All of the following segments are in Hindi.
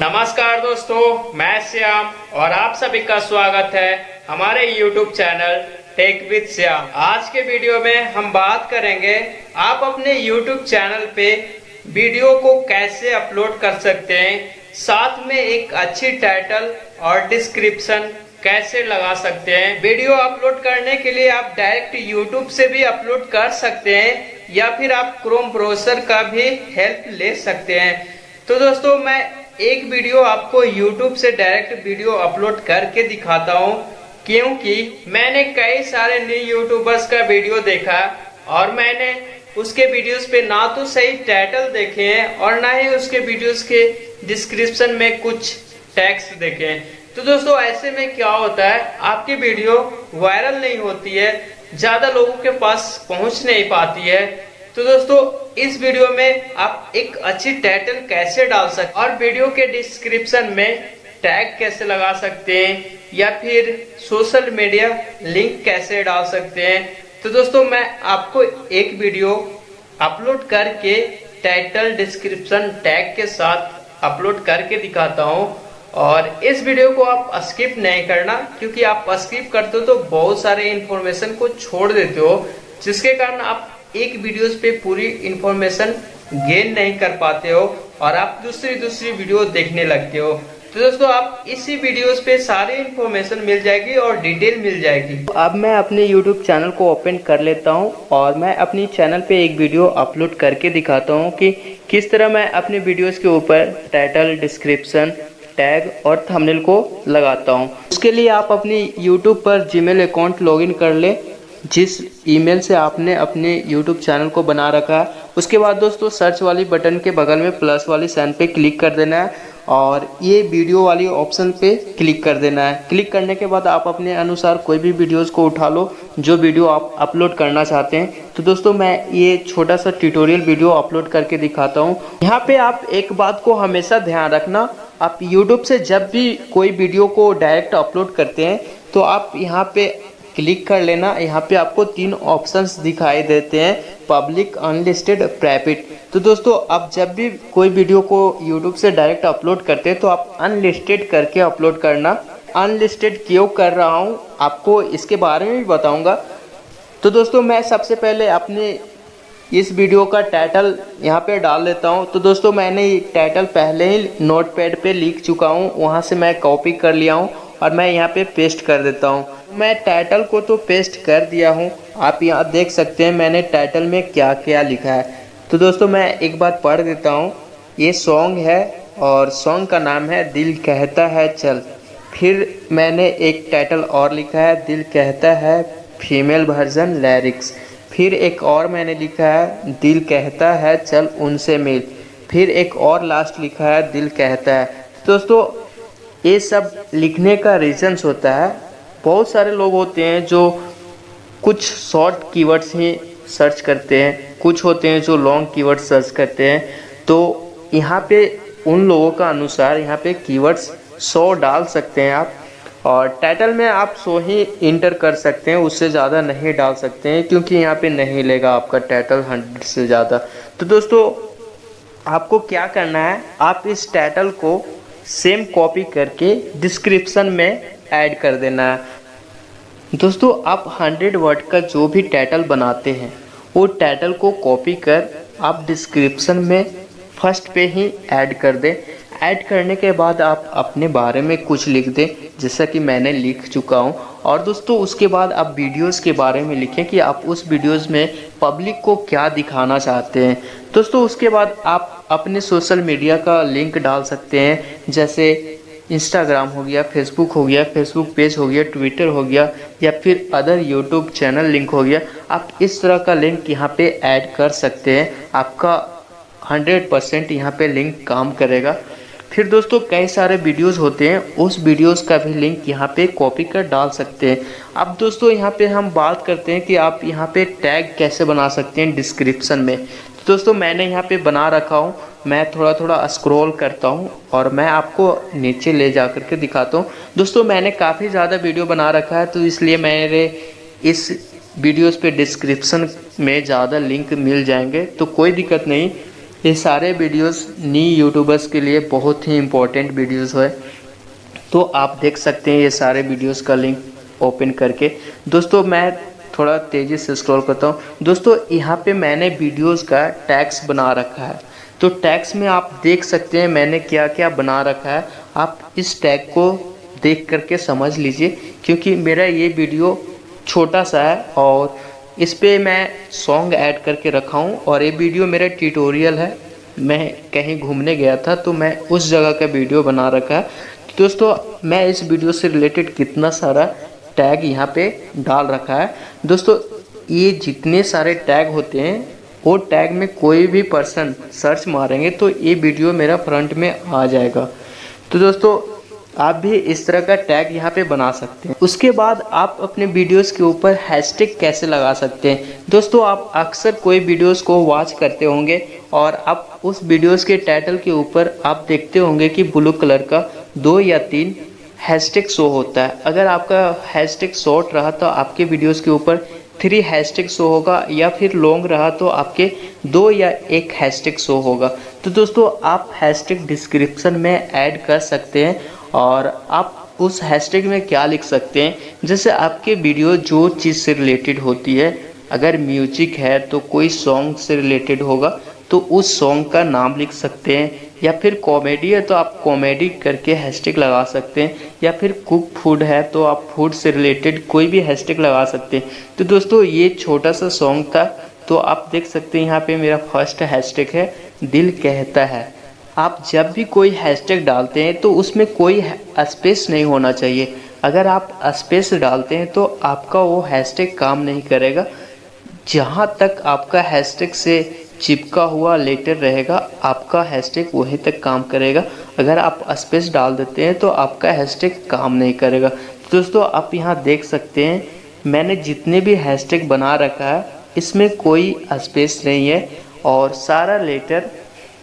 नमस्कार दोस्तों, मैं श्याम और आप सभी का स्वागत है हमारे YouTube channel tech with Shyam. आज के वीडियो में हम बात करेंगे आप अपने YouTube चैनल पे वीडियो को कैसे अपलोड कर सकते हैं, साथ में एक अच्छी टाइटल और डिस्क्रिप्शन कैसे लगा सकते हैं। वीडियो अपलोड करने के लिए आप डायरेक्ट YouTube से भी अपलोड कर सकते हैं या फिर आप क्रोम ब्राउज़र का भी हेल्प ले सकते हैं। तो दोस्तों, मैं एक वीडियो आपको YouTube से डायरेक्ट वीडियो अपलोड करके दिखाता हूँ, क्योंकि मैंने कई सारे न्यू यूट्यूबर्स का वीडियो देखा और मैंने उसके वीडियोस पे ना तो सही टाइटल देखे हैं और ना ही उसके वीडियोस के डिस्क्रिप्शन में कुछ टेक्स्ट देखे हैं। तो दोस्तों, ऐसे में क्या होता है, आपकी वीडियो वायरल नहीं होती है, ज्यादा लोगों के पास पहुंच नहीं पाती है। तो दोस्तों, इस वीडियो में आप एक अच्छी टाइटल कैसे डाल सकते और वीडियो के डिस्क्रिप्शन में टैग कैसे लगा सकते हैं या फिर सोशल मीडिया लिंक कैसे डाल सकते हैं। तो दोस्तों, मैं आपको एक वीडियो अपलोड करके टाइटल डिस्क्रिप्शन टैग के साथ अपलोड करके दिखाता हूं और इस वीडियो को आप स्किप नहीं करना, क्योंकि आप स्किप करते हो तो बहुत सारे इंफॉर्मेशन को छोड़ देते हो, जिसके कारण आप एक वीडियोस पे पूरी इंफॉर्मेशन गेन नहीं कर पाते हो और आप दूसरी वीडियो देखने लगते हो। तो दोस्तों, आप इसी वीडियोस पे सारी इंफॉर्मेशन मिल जाएगी और डिटेल मिल जाएगी। अब मैं अपने YouTube चैनल को ओपन कर लेता हूं और मैं अपनी चैनल पे एक वीडियो अपलोड करके दिखाता हूं कि किस तरह मैं अपने वीडियोस के ऊपर टाइटल, डिस्क्रिप्शन, टैग और थंबनेल को लगाता हूं। उसके लिए आप अपनी YouTube पर जीमेल अकाउंट लॉगिन कर ले, जिस ईमेल से आपने अपने YouTube चैनल को बना रखा है। उसके बाद दोस्तों, सर्च वाली बटन के बगल में प्लस वाली साइन पे क्लिक कर देना है और ये वीडियो वाली ऑप्शन पे क्लिक कर देना है। क्लिक करने के बाद आप अपने अनुसार कोई भी वीडियोस को उठा लो जो वीडियो आप अपलोड करना चाहते हैं। तो दोस्तों, मैं ये छोटा सा ट्यूटोरियल वीडियो अपलोड करके दिखाता हूँ। यहाँ पे आप एक बात को हमेशा ध्यान रखना, आप YouTube से जब भी कोई वीडियो को डायरेक्ट अपलोड करते हैं तो आप यहाँ पे क्लिक कर लेना। यहाँ पे आपको तीन ऑप्शंस दिखाई देते हैं, पब्लिक, अनलिस्टेड, प्राइवेट। तो दोस्तों, आप जब भी कोई वीडियो को YouTube से डायरेक्ट अपलोड करते हैं तो आप अनलिस्टेड करके अपलोड करना। अनलिस्टेड क्यों कर रहा हूँ आपको इसके बारे में भी बताऊँगा। तो दोस्तों, मैं सबसे पहले अपने इस वीडियो का टाइटल यहाँ पे डाल लेता हूँ। तो दोस्तों, मैंने टाइटल पहले ही नोटपैड पे लिख चुका हूँ, वहाँ से मैं कॉपी कर लिया हूँ और मैं यहाँ पे पेस्ट कर देता हूँ। मैं टाइटल को तो पेस्ट कर दिया हूँ, आप यहाँ देख सकते हैं मैंने टाइटल में क्या क्या लिखा है। तो दोस्तों, मैं एक बात पढ़ देता हूँ। ये सॉन्ग है और सॉन्ग का नाम है दिल कहता है चल। फिर मैंने एक टाइटल और लिखा है, दिल कहता है फीमेल वर्जन लिरिक्स। फिर एक और मैंने लिखा है, दिल कहता है चल उनसे मिल। फिर एक और लास्ट लिखा है, दिल कहता है। दोस्तों, ये सब लिखने का रीजंस होता है, बहुत सारे लोग होते हैं जो कुछ शॉर्ट कीवर्ड्स ही सर्च करते हैं, कुछ होते हैं जो लॉन्ग कीवर्ड्स सर्च करते हैं। तो यहाँ पे उन लोगों का अनुसार यहाँ पे कीवर्ड्स 100 डाल सकते हैं आप, और टाइटल में आप 100 ही इंटर कर सकते हैं, उससे ज़्यादा नहीं डाल सकते हैं, क्योंकि यहाँ पे नहीं लेगा आपका टाइटल 100 से ज़्यादा। तो दोस्तों, आपको क्या करना है, आप इस टाइटल को सेम कॉपी करके डिस्क्रिप्शन में ऐड कर देना है। दोस्तों, आप 100 वर्ड का जो भी टाइटल बनाते हैं वो टाइटल को कॉपी कर आप डिस्क्रिप्शन में फर्स्ट पे ही ऐड कर दें। ऐड करने के बाद आप अपने बारे में कुछ लिख दें, जैसा कि मैंने लिख चुका हूं। और दोस्तों, उसके बाद आप वीडियोस के बारे में लिखें कि आप उस वीडियोस में पब्लिक को क्या दिखाना चाहते हैं। दोस्तों, उसके बाद आप अपने सोशल मीडिया का लिंक डाल सकते हैं, जैसे इंस्टाग्राम हो गया, फेसबुक हो गया, फेसबुक पेज हो गया, ट्विटर हो गया, या फिर अदर यूट्यूब चैनल लिंक हो गया। आप इस तरह का लिंक यहाँ पे ऐड कर सकते हैं, आपका 100% यहाँ पे लिंक काम करेगा। फिर दोस्तों, कई सारे वीडियोस होते हैं, उस वीडियोस का भी लिंक यहाँ पे कॉपी कर डाल सकते हैं। अब दोस्तों, यहाँ पे हम बात करते हैं कि आप यहाँ पे टैग कैसे बना सकते हैं डिस्क्रिप्शन में। तो दोस्तों, मैंने यहाँ पे बना रखा हूँ, मैं थोड़ा थोड़ा स्क्रॉल करता हूँ और मैं आपको नीचे ले जा करके दिखाता हूँ। दोस्तों, मैंने काफ़ी ज़्यादा वीडियो बना रखा है, तो इसलिए मेरे इस वीडियोस पे डिस्क्रिप्शन में ज़्यादा लिंक मिल जाएंगे, तो कोई दिक्कत नहीं। ये सारे वीडियोस न्यू यूट्यूबर्स के लिए बहुत ही इम्पोर्टेंट वीडियोस है। तो आप देख सकते हैं ये सारे वीडियोस का लिंक ओपन करके। दोस्तों मैं थोड़ा तेज़ी से स्क्रॉल करता हूँ। दोस्तों यहाँ पे मैंने वीडियोस का टैग्स बना रखा है। तो टैग्स में आप देख सकते हैं मैंने क्या क्या बना रखा है। आप इस टैग को देख करके समझ लीजिए, क्योंकि मेरा ये वीडियो छोटा सा है और इस पे मैं सॉन्ग ऐड करके रखा हूँ। और ये वीडियो मेरा ट्यूटोरियल है, मैं कहीं घूमने गया था तो मैं उस जगह का वीडियो बना रखा है। तो दोस्तों मैं इस वीडियो से रिलेटेड कितना सारा टैग यहाँ पे डाल रखा है। दोस्तों ये जितने सारे टैग होते हैं वो टैग में कोई भी पर्सन सर्च मारेंगे तो ये वीडियो मेरा फ्रंट में आ जाएगा। तो दोस्तों आप भी इस तरह का टैग यहाँ पे बना सकते हैं। उसके बाद आप अपने वीडियोस के ऊपर हैशटैग कैसे लगा सकते हैं। दोस्तों आप अक्सर कोई वीडियोस को वॉच करते होंगे और आप उस वीडियोस के टाइटल के ऊपर आप देखते होंगे कि ब्लू कलर का 2 या 3 हैशटैग शो होता है। अगर आपका हैशटैग शॉर्ट रहा तो आपके वीडियोस के ऊपर 3 हैशटैग शो होगा, या फिर लॉन्ग रहा तो आपके 2 या 1 हैशटैग शो होगा। तो दोस्तों आप हैशटैग डिस्क्रिप्शन में ऐड कर सकते हैं और आप उस हैशटैग में क्या लिख सकते हैं, जैसे आपके वीडियो जो चीज़ से रिलेटेड होती है। अगर म्यूजिक है तो कोई सॉन्ग से रिलेटेड होगा तो उस सॉन्ग का नाम लिख सकते हैं, या फिर कॉमेडी है तो आप कॉमेडी करके हैशटैग लगा सकते हैं, या फिर कुक फूड है तो आप फूड से रिलेटेड कोई भी हैशटैग लगा सकते हैं। तो दोस्तों ये छोटा सा सॉन्ग था, तो आप देख सकते हैं यहाँ पे मेरा फर्स्ट हैशटैग है दिल कहता है। आप जब भी कोई हैशटैग डालते हैं तो उसमें कोई स्पेस नहीं होना चाहिए। अगर आप स्पेस डालते हैं तो आपका वो हैशटैग काम नहीं करेगा। जहाँ तक आपका हैशटैग से चिपका हुआ लेटर रहेगा आपका हैशटैग वहीं तक काम करेगा। अगर आप स्पेस डाल देते हैं तो आपका हैशटैग काम नहीं करेगा। तो दोस्तों आप यहाँ देख सकते हैं मैंने जितने भी हैशटैग बना रखा है इसमें कोई स्पेस नहीं है और सारा लेटर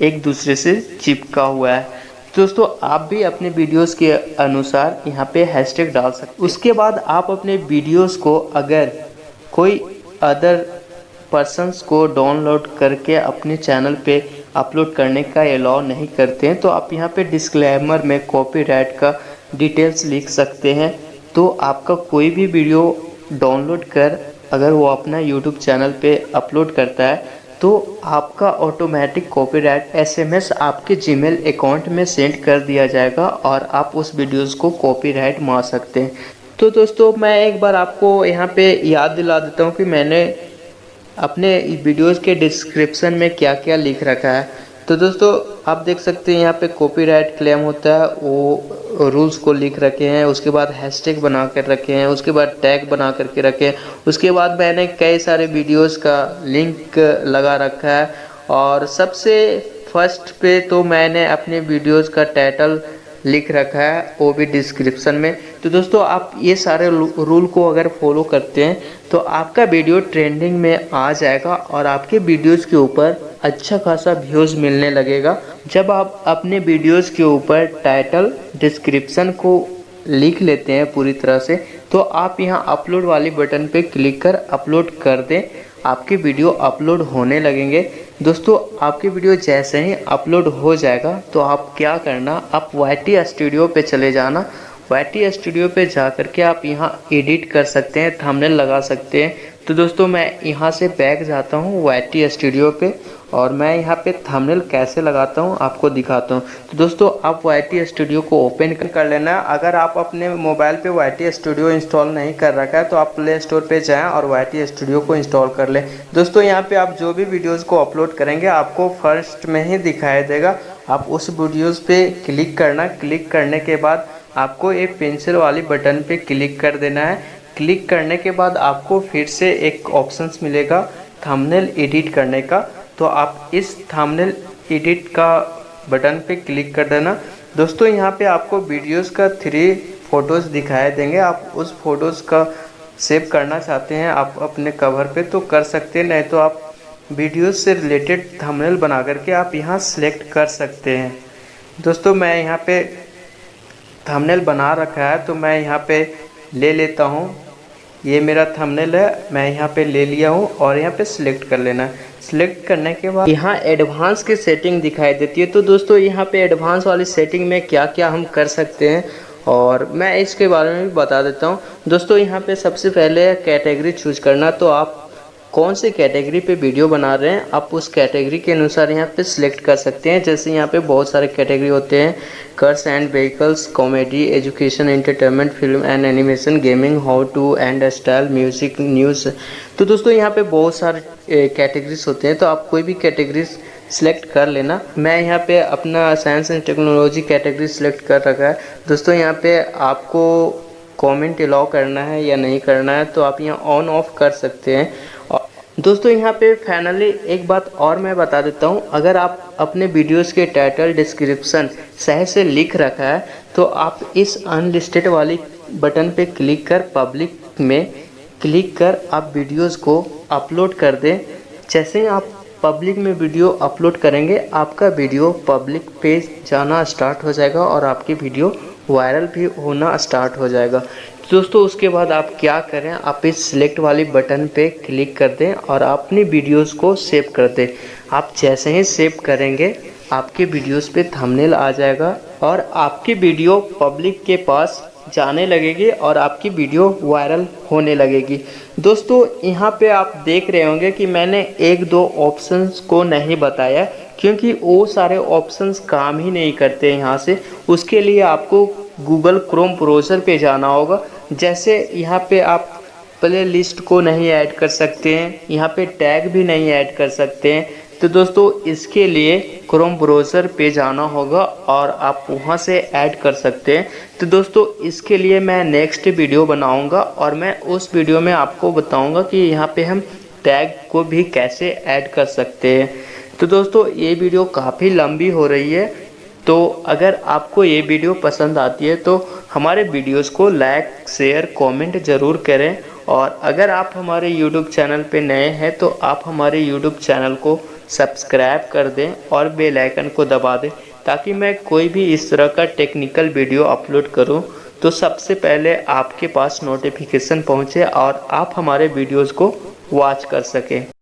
एक दूसरे से चिपका हुआ है। दोस्तों आप भी अपने वीडियोस के अनुसार यहाँ पे हैशटैग डाल सकते हैं। उसके बाद आप अपने वीडियोस को अगर कोई अदर पर्सन्स को डाउनलोड करके अपने चैनल पे अपलोड करने का अलाउ नहीं करते हैं तो आप यहाँ पे डिस्क्लेमर में कॉपीराइट का डिटेल्स लिख सकते हैं। तो आपका कोई भी वीडियो डाउनलोड कर अगर वो अपना यूट्यूब चैनल पे अपलोड करता है तो आपका ऑटोमेटिक कॉपीराइट एसएमएस आपके जीमेल अकाउंट में सेंड कर दिया जाएगा और आप उस वीडियोस को कॉपीराइट मार सकते हैं। तो दोस्तों मैं एक बार आपको यहाँ पे याद दिला देता हूँ कि मैंने अपने वीडियोस के डिस्क्रिप्शन में क्या क्या लिख रखा है। तो दोस्तों आप देख सकते हैं यहाँ पे कॉपीराइट क्लेम होता है वो रूल्स को लिख रखे हैं, उसके बाद हैशटैग बना कर रखे हैं, उसके बाद टैग बना करके रखे हैं, उसके बाद मैंने कई सारे वीडियोस का लिंक लगा रखा है और सबसे फर्स्ट पे तो मैंने अपने वीडियोस का टाइटल लिख रखा है वो भी डिस्क्रिप्शन में। तो दोस्तों आप ये सारे रूल को अगर फॉलो करते हैं तो आपका वीडियो ट्रेंडिंग में आ जाएगा और आपके वीडियोस के ऊपर अच्छा खासा व्यूज़ मिलने लगेगा। जब आप अपने वीडियोस के ऊपर टाइटल डिस्क्रिप्शन को लिख लेते हैं पूरी तरह से तो आप यहाँ अपलोड वाली बटन पे क्लिक कर अपलोड कर दें, आपके वीडियो अपलोड होने लगेंगे। दोस्तों आपकी वीडियो जैसे ही अपलोड हो जाएगा तो आप क्या करना, आप वाईटी स्टूडियो पे चले जाना। वाईटी स्टूडियो पे जा कर के आप यहाँ एडिट कर सकते हैं, थंबनेल लगा सकते हैं। तो दोस्तों मैं यहाँ से बैक जाता हूँ वाईटी स्टूडियो पे और मैं यहाँ पे थंबनेल कैसे लगाता हूँ आपको दिखाता हूँ। तो दोस्तों आप वाईटी स्टूडियो को ओपन कर लेना। अगर आप अपने मोबाइल पे वाईटी स्टूडियो इंस्टॉल नहीं कर रखा है तो आप प्ले स्टोर पे जाएं और वाईटी स्टूडियो को इंस्टॉल कर लें। दोस्तों यहाँ पे आप जो भी वीडियोज़ को अपलोड करेंगे आपको फर्स्ट में ही दिखाई देगा। आप उस वीडियोज़ पे क्लिक करना, क्लिक करने के बाद आपको एक पेंसिल वाली बटन पे क्लिक कर देना है। क्लिक करने के बाद आपको फिर से एक ऑप्शंस मिलेगा थंबनेल एडिट करने का, तो आप इस थंबनेल एडिट का बटन पे क्लिक कर देना। दोस्तों यहाँ पे आपको वीडियोस का 3 फोटोज़ दिखाई देंगे। आप उस फोटोज़ का सेव करना चाहते हैं आप अपने कवर पे तो कर सकते हैं, नहीं तो आप वीडियोस से रिलेटेड थंबनेल बना करके आप यहाँ सेलेक्ट कर सकते हैं। दोस्तों मैं यहाँ पे थंबनेल बना रखा है तो मैं यहाँ पे ले लेता हूँ ये मेरा थंबनेल है, मैं यहाँ पे ले लिया हूँ और यहाँ पे सिलेक्ट कर लेना है। सिलेक्ट करने के बाद यहाँ एडवांस की सेटिंग दिखाई देती है। तो दोस्तों यहाँ पे एडवांस वाली सेटिंग में क्या क्या हम कर सकते हैं और मैं इसके बारे में भी बता देता हूँ। दोस्तों यहाँ पे सबसे पहले कैटेगरी चूज करना, तो आप कौन सी कैटेगरी पे वीडियो बना रहे हैं आप उस कैटेगरी के अनुसार यहाँ पे सिलेक्ट कर सकते हैं। जैसे यहाँ पे बहुत सारे कैटेगरी होते हैं, cars and vehicles, comedy, education, entertainment, film and animation, gaming, how to and style, music, news. तो दोस्तों यहाँ पे बहुत सारे कैटेगरीज होते हैं, तो आप कोई भी कैटेगरीज सिलेक्ट कर लेना। मैं यहाँ पे अपना science and technology category select कर रखा है। दोस्तों यहाँ पे आपको कमेंट अलाउ करना है या नहीं करना है, तो आप यहाँ ऑन ऑफ कर सकते हैं। दोस्तों यहाँ पे फाइनली एक बात और मैं बता देता हूँ, अगर आप अपने वीडियोस के टाइटल डिस्क्रिप्शन सही से लिख रखा है तो आप इस अनलिस्टेड वाली बटन पे क्लिक कर पब्लिक में क्लिक कर आप वीडियोस को अपलोड कर दें। जैसे ही आप पब्लिक में वीडियो अपलोड करेंगे आपका वीडियो पब्लिक पे जाना स्टार्ट हो जाएगा और आपकी वीडियो वायरल भी होना स्टार्ट हो जाएगा। दोस्तों उसके बाद आप क्या करें, आप इस सिलेक्ट वाली बटन पे क्लिक कर दें और अपनी वीडियोस को सेव कर दें। आप जैसे ही सेव करेंगे आपके वीडियोस पे थंबनेल आ जाएगा और आपकी वीडियो पब्लिक के पास जाने लगेगी और आपकी वीडियो वायरल होने लगेगी। दोस्तों यहाँ पे आप देख रहे होंगे कि मैंने एक दो ऑप्शंस को नहीं बताया क्योंकि वो सारे ऑप्शंस काम ही नहीं करते यहाँ से। उसके लिए आपको गूगल क्रोम ब्राउज़र पे जाना होगा। जैसे यहाँ पे आप प्ले लिस्ट को नहीं ऐड कर सकते हैं, यहाँ पे टैग भी नहीं ऐड कर सकते हैं। तो दोस्तों इसके लिए क्रोम ब्राउज़र पे जाना होगा और आप वहाँ से ऐड कर सकते हैं। तो दोस्तों इसके लिए मैं नेक्स्ट वीडियो बनाऊँगा और मैं उस वीडियो में आपको बताऊँगा कि यहाँ पे हम टैग को भी कैसे ऐड कर सकते हैं। तो दोस्तों ये वीडियो काफ़ी लंबी हो रही है, तो अगर आपको ये वीडियो पसंद आती है तो हमारे वीडियोस को लाइक, शेयर, कमेंट ज़रूर करें। और अगर आप हमारे YouTube चैनल पे नए हैं तो आप हमारे YouTube चैनल को सब्सक्राइब कर दें और बेल आइकन को दबा दें ताकि मैं कोई भी इस तरह का टेक्निकल वीडियो अपलोड करूं तो सबसे पहले आपके पास नोटिफिकेशन पहुंचे और आप हमारे वीडियोस को वॉच कर सकें।